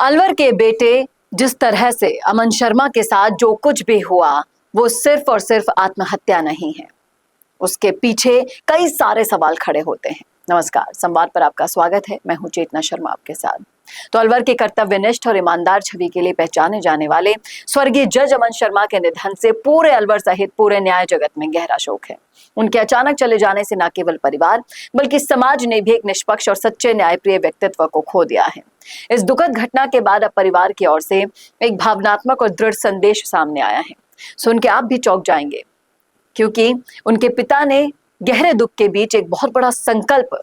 अलवर के बेटे जिस तरह से अमन शर्मा के साथ जो कुछ भी हुआ वो सिर्फ और सिर्फ आत्महत्या नहीं है। उसके पीछे कई सारे सवाल खड़े होते हैं। नमस्कार, संवाद पर आपका स्वागत है। मैं हूं चेतना शर्मा आपके साथ। तो अलवर के कर्तव्यनिष्ठ और ईमानदार छवि के लिए पहचाने जाने वाले स्वर्गीय जज अमन शर्मा के निधन से पूरे अलवर सहित पूरे न्याय जगत में गहरा शोक है। उनके अचानक चले जाने से न केवल परिवार बल्कि समाज ने भी एक निष्पक्ष और सच्चे न्यायप्रिय व्यक्तित्व को खो दिया है। इस दुखद घटना के बाद अब परिवार की ओर से एक भावनात्मक और दृढ़ संदेश सामने आया है। सुन के आप भी चौंक जाएंगे, क्योंकि उनके पिता ने गहरे दुख के बीच एक बहुत बड़ा संकल्प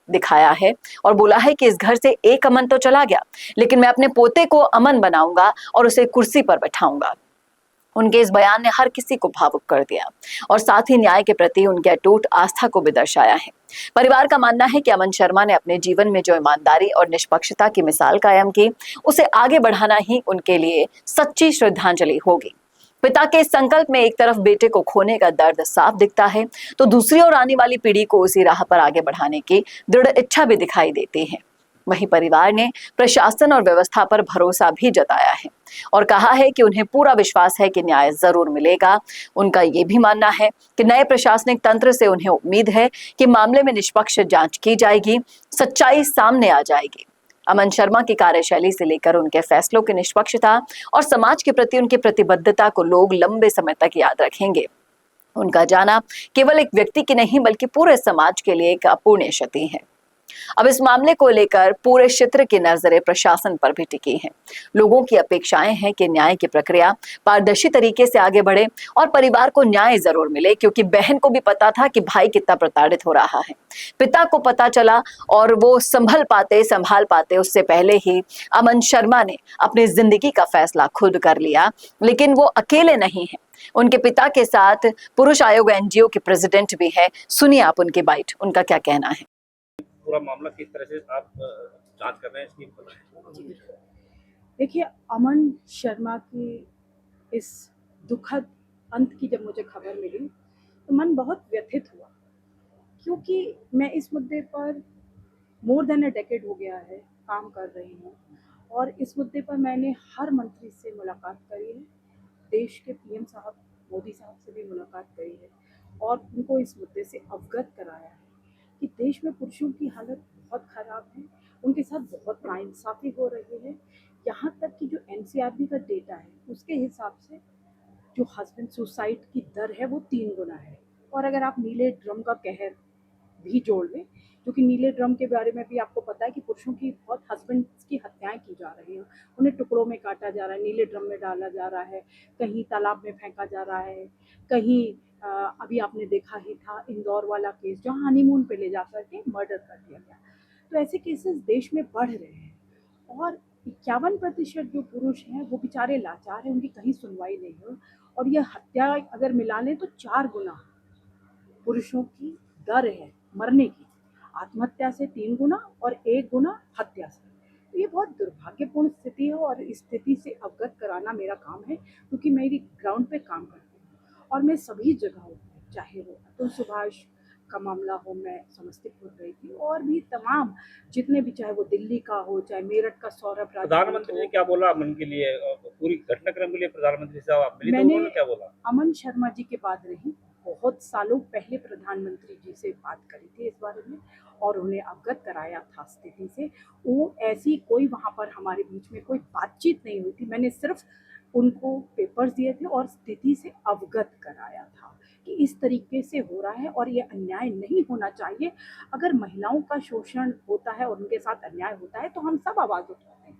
दिखाया है और बोला है कि इस घर से एक अमन तो चला गया, लेकिन मैं अपने पोते को अमन बनाऊंगा और उसे कुर्सी पर बैठाऊंगा। उनके इस बयान ने हर किसी को भावुक कर दिया और साथ ही न्याय के प्रति उनकी अटूट आस्था को भी दर्शाया है। परिवार का मानना है कि अमन शर्मा ने अपने जीवन में जो ईमानदारी और निष्पक्षता की मिसाल कायम की, उसे आगे बढ़ाना ही उनके लिए सच्ची श्रद्धांजलि होगी। पिता के इस संकल्प में एक तरफ बेटे को खोने का दर्द साफ दिखता है, तो दूसरी ओर आने वाली पीढ़ी को उसी राह पर आगे बढ़ाने की दृढ़ इच्छा भी दिखाई देती है। वहीं परिवार ने प्रशासन और व्यवस्था पर भरोसा भी जताया है और कहा है कि उन्हें पूरा विश्वास है कि न्याय जरूर मिलेगा। उनका ये भी मानना है कि नए प्रशासनिक तंत्र से उन्हें उम्मीद है कि मामले में निष्पक्ष जांच की जाएगी, सच्चाई सामने आ जाएगी। अमन शर्मा की कार्यशैली से लेकर उनके फैसलों की निष्पक्षता और समाज के प्रति उनकी प्रतिबद्धता को लोग लंबे समय तक याद रखेंगे। उनका जाना केवल एक व्यक्ति की नहीं बल्कि पूरे समाज के लिए एक अपूर्णीय क्षति है। अब इस मामले को लेकर पूरे क्षेत्र की नजरें प्रशासन पर भी टिकी हैं। लोगों की अपेक्षाएं हैं कि न्याय की प्रक्रिया पारदर्शी तरीके से आगे बढ़े और परिवार को न्याय जरूर मिले, क्योंकि बहन को भी पता था कि भाई कितना प्रताड़ित हो रहा है। पिता को पता चला और वो संभाल पाते उससे पहले ही अमन शर्मा ने अपनी जिंदगी का फैसला खुद कर लिया। लेकिन वो अकेले नहीं है, उनके पिता के साथ पुरुष आयोग एनजीओ के प्रेसिडेंट भी है। सुनिए आप उनकी बाइट, उनका क्या कहना है। पूरा मामला किस तरह से आप जांच कर रहे हैं इसकी बताएं। देखिए, अमन शर्मा की इस दुखद अंत की जब मुझे खबर मिली तो मन बहुत व्यथित हुआ, क्योंकि मैं इस मुद्दे पर मोर देन अ डेकेड हो गया है काम कर रही हूँ और इस मुद्दे पर मैंने हर मंत्री से मुलाकात करी है, देश के पीएम साहब मोदी साहब से भी मुलाकात करी है और उनको इस मुद्दे से अवगत कराया है कि देश में पुरुषों की हालत बहुत ख़राब है, उनके साथ बहुत नाइंसाफ़ी हो रही है। यहाँ तक कि जो एनसीआरबी का डेटा है उसके हिसाब से जो हस्बैंड सुसाइड की दर है वो 3 गुना है। और अगर आप नीले ड्रम का कहर भी जोड़ लें, क्योंकि नीले ड्रम के बारे में भी आपको पता है कि पुरुषों की बहुत हस्बैंड्स की हत्याएं की जा रही हैं, उन्हें टुकड़ों में काटा जा रहा है, नीले ड्रम में डाला जा रहा है, कहीं तालाब में फेंका जा रहा है, कहीं अभी आपने देखा ही था इंदौर वाला केस जहाँ हनीमून पे ले जा करके मर्डर कर दिया गया। तो ऐसे केसेस देश में बढ़ रहे हैं और 51% जो पुरुष हैं वो बेचारे लाचार हैं, उनकी कहीं सुनवाई नहीं हो। और यह हत्या अगर मिला लें तो 4 गुना पुरुषों की दर है मरने की, आत्महत्या से 3 गुना और 1 गुना हत्या से। तो ये बहुत दुर्भाग्यपूर्ण स्थिति है और इस स्थिति से अवगत कराना मेरा काम है, क्योंकि मेरी ग्राउंड पे काम करती हूँ और मैं सभी जगहों पर, चाहे वो अतुल सुभाष का मामला हो, मैं समस्तीपुर गई थी, और भी तमाम जितने भी, चाहे वो दिल्ली का हो, चाहे मेरठ का सौरभ राजपूत प्रधानमंत्री ने क्या बोला अमन के लिए, पूरी घटनाक्रम के लिए प्रधानमंत्री साहब आप मिली तो मैंने उन्होंने क्या बोला? अमन शर्मा जी के बाद नहीं, बहुत सालों पहले प्रधानमंत्री जी से बात करी थी इस बारे में और उन्हें अवगत कराया था स्थिति से। वो ऐसी कोई वहाँ पर हमारे बीच में कोई बातचीत नहीं हुई थी, मैंने सिर्फ उनको पेपर्स दिए थे और स्थिति से अवगत कराया था कि इस तरीके से हो रहा है और ये अन्याय नहीं होना चाहिए। अगर महिलाओं का शोषण होता है और उनके साथ अन्याय होता है तो हम सब आवाज़ उठाते हैं,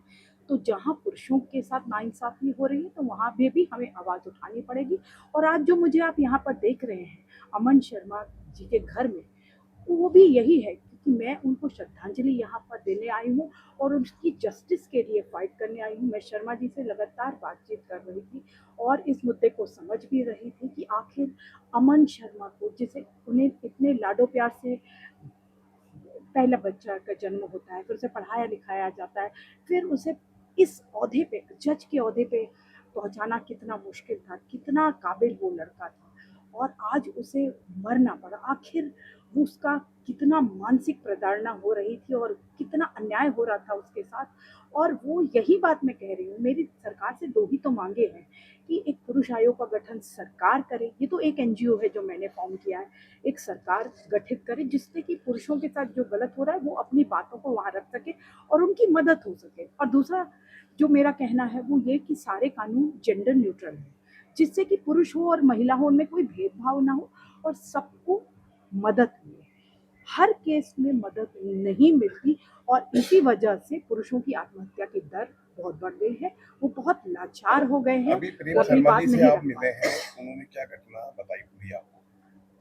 तो जहाँ पुरुषों के साथ नाइंसाफ़ी हो रही है तो वहाँ पे भी हमें आवाज़ उठानी पड़ेगी। और आज जो मुझे आप यहाँ पर देख रहे हैं अमन शर्मा जी के घर में, वो भी यही है, क्योंकि मैं उनको श्रद्धांजलि यहाँ पर देने आई हूँ और उनकी जस्टिस के लिए फाइट करने आई हूँ। मैं शर्मा जी से लगातार बातचीत कर रही थी और इस मुद्दे को समझ भी रही थी कि आखिर अमन शर्मा को, जिसे उन्हें इतने लाडो प्यार से पहला बच्चा का जन्म होता है, फिर उसे पढ़ाया लिखाया जाता है, फिर उसे इस ओहदे पे, जज के ओहदे पे पहुंचाना कितना मुश्किल था, कितना काबिल वो लड़का था और आज उसे मरना पड़ा। आखिर वो उसका कितना मानसिक प्रताड़ना हो रही थी और कितना अन्याय हो रहा था उसके साथ, और वो यही बात मैं कह रही हूँ, मेरी सरकार से 2 ही तो मांगे हैं कि एक पुरुष आयोग का गठन सरकार करे। ये तो एक एनजीओ है जो मैंने फॉर्म किया है, एक सरकार गठित करे जिससे कि पुरुषों के साथ जो गलत हो रहा है वो अपनी बातों को वहाँ रख सके और उनकी मदद हो सके। और दूसरा जो मेरा कहना है वो ये कि सारे कानून जेंडर न्यूट्रल है, जिससे कि पुरुष हो और महिला हो उनमें कोई भेदभाव ना हो और सबको मदद मिले। हर केस में मदद नहीं मिलती और इसी वजह से पुरुषों की आत्महत्या की दर बहुत बढ़ गई है, वो बहुत लाचार हो गए हैं। अभी प्रेम वो अपनी शर्मा बात जी से नहीं आप रख मिले पाते। हैं, उन्होंने क्या घटना बताई पूरी आपको?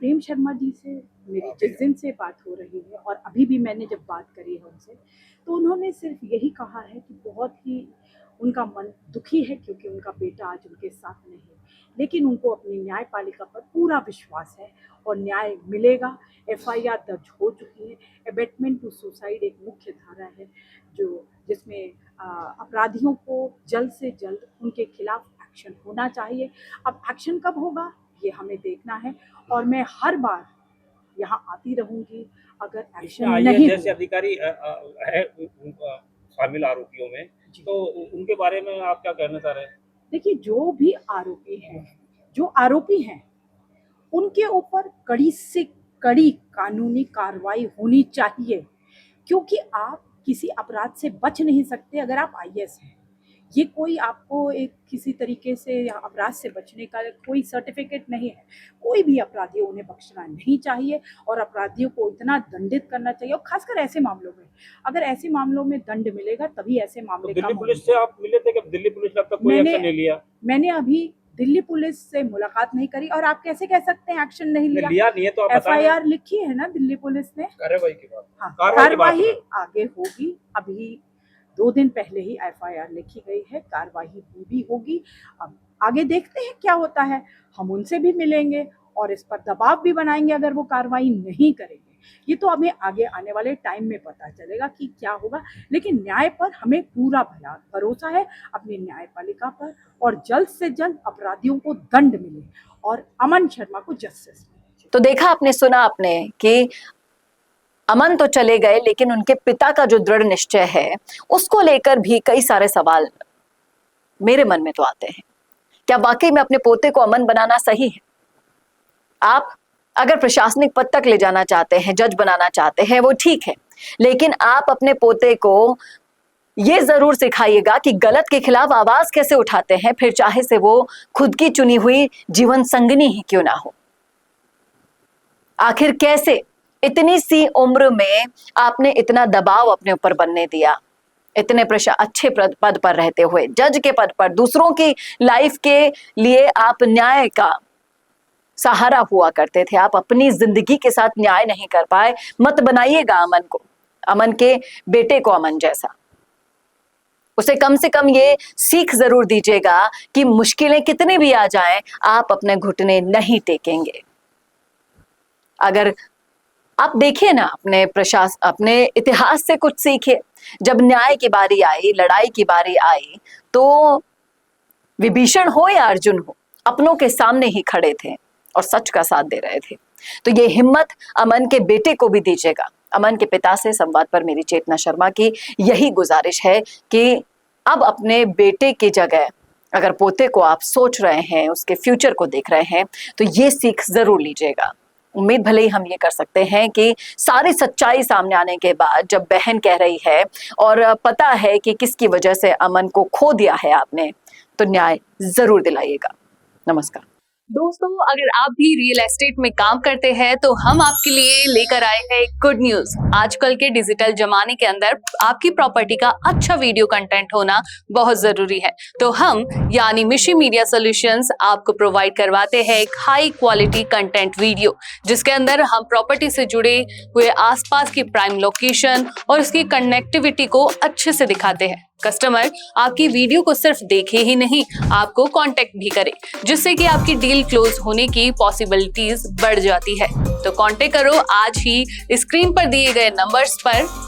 प्रेम शर्मा जी से मेरी जिस दिन से बात हो रही है और अभी भी मैंने जब बात करी है उनसे, तो उन्होंने सिर्फ यही कहा है कि बहुत ही उनका मन दुखी है क्योंकि उनका बेटा आज उनके साथ नहीं, लेकिन उनको अपनी न्यायपालिका पर पूरा विश्वास है और न्याय मिलेगा। एफआईआर दर्ज हो चुकी है। अबेटमेंट टू सुसाइड एक मुख्य धारा है जिसमें अपराधियों को जल्द से जल्द उनके खिलाफ एक्शन होना चाहिए। अब एक्शन कब होगा ये हमें देखना है और मैं हर बार यहाँ आती रहूंगी अगर एक्शन इसमें नहीं आईएएस जैसे हुआ। अधिकारी है शामिल आरोपियों में, तो उनके बारे में आप क्या कहना चाह रहे हैं? देखिए, जो आरोपी हैं उनके ऊपर कड़ी से कड़ी कानूनी कार्रवाई होनी चाहिए, क्योंकि आप किसी अपराध से बच नहीं सकते अगर आप आईएएस हैं। ये कोई आपको एक किसी तरीके से या अपराध से बचने का कोई सर्टिफिकेट नहीं है। कोई भी अपराधी उन्हें बख्शना नहीं चाहिए और अपराधियों को इतना दंडित करना चाहिए और खासकर ऐसे मामलों में। अगर ऐसे मामलों में दंड मिलेगा तभी ऐसे तो मामले दिल्ली कम पुलिस होंगे। से आप मिले थे कि दिल्ली पुलिस ने अब तक कोई मैंने- एक्शन नहीं लिया? मैंने अभी दिल्ली पुलिस से मुलाकात नहीं करी और आप कैसे कह सकते हैं एक्शन नहीं लिया? लिया नहीं है तो आप बताएं। एफआईआर लिखी है ना दिल्ली पुलिस ने। कार्रवाई की बात। हाँ, कार्रवाई की बात कार्रवाई है। आगे होगी। अभी 2 दिन पहले ही एफआईआर लिखी गई है, कार्रवाई भी होगी। अब आगे देखते हैं क्या होता है। हम उनसे भी मिलेंगे और इस पर दबाव भी बनाएंगे अगर वो कार्रवाई नहीं करेंगे। ये तो हमें आगे आने वाले टाइम में पता चलेगा कि क्या होगा, लेकिन न्याय पर हमें पूरा भरोसा है, अपनी न्यायपालिका पर, और जल्द से जल्द अपराधियों को दंड मिले और अमन शर्मा को जस्टिस मिले। तो देखा आपने, सुना आपने कि अमन तो चले गए लेकिन उनके पिता का जो दृढ़ निश्चय है उसको लेकर भी कई सारे सवाल मेरे मन में तो आते हैं। क्या वाकई में अपने पोते को अमन बनाना सही है? आप अगर प्रशासनिक पद तक ले जाना चाहते हैं, जज बनाना चाहते हैं, वो ठीक है, लेकिन आप अपने पोते को ये जरूर सिखाइएगा कि गलत के खिलाफ आवाज कैसे उठाते हैं, फिर चाहे से वो खुद की चुनी हुई जीवन संगनी ही क्यों ना हो। आखिर कैसे इतनी सी उम्र में आपने इतना दबाव अपने ऊपर बनने दिया, इतने अच्छे पद पर रहते हुए, जज के पद पर, दूसरों की लाइफ के लिए आप न्याय का सहारा हुआ करते थे, आप अपनी जिंदगी के साथ न्याय नहीं कर पाए। मत बनाइएगा अमन को, अमन के बेटे को अमन जैसा। उसे कम से कम ये सीख जरूर दीजिएगा कि मुश्किलें कितनी भी आ जाएं, आप अपने घुटने नहीं टेकेंगे। अगर आप देखिए ना, अपने इतिहास से कुछ सीखिए। जब न्याय की बारी आई, लड़ाई की बारी आई, तो विभीषण हो या अर्जुन हो, अपनों के सामने ही खड़े थे और सच का साथ दे रहे थे। तो ये हिम्मत अमन के बेटे को भी दीजिएगा। अमन के पिता से संवाद पर मेरी चेतना शर्मा की यही गुजारिश है कि अब अपने बेटे की जगह अगर पोते को आप सोच रहे हैं, उसके फ्यूचर को देख रहे हैं, तो ये सीख जरूर लीजिएगा। उम्मीद भले ही हम ये कर सकते हैं कि सारी सच्चाई सामने आने के बाद जब बहन कह रही है और पता है कि किसकी वजह से अमन को खो दिया है आपने, तो न्याय जरूर दिलाइएगा। नमस्कार दोस्तों, अगर आप भी रियल एस्टेट में काम करते हैं तो हम आपके लिए लेकर आए हैं एक गुड न्यूज। आजकल के डिजिटल जमाने के अंदर आपकी प्रॉपर्टी का अच्छा वीडियो कंटेंट होना बहुत जरूरी है। तो हम यानी मिशी मीडिया सॉल्यूशंस आपको प्रोवाइड करवाते हैं एक हाई क्वालिटी कंटेंट वीडियो, जिसके अंदर हम प्रॉपर्टी से जुड़े हुए आसपास की प्राइम लोकेशन और उसकी कनेक्टिविटी को अच्छे से दिखाते हैं। कस्टमर आपकी वीडियो को सिर्फ देखे ही नहीं, आपको कांटेक्ट भी करे, जिससे कि आपकी डील क्लोज होने की पॉसिबिलिटीज बढ़ जाती है। तो कांटेक्ट करो आज ही स्क्रीन पर दिए गए नंबर्स पर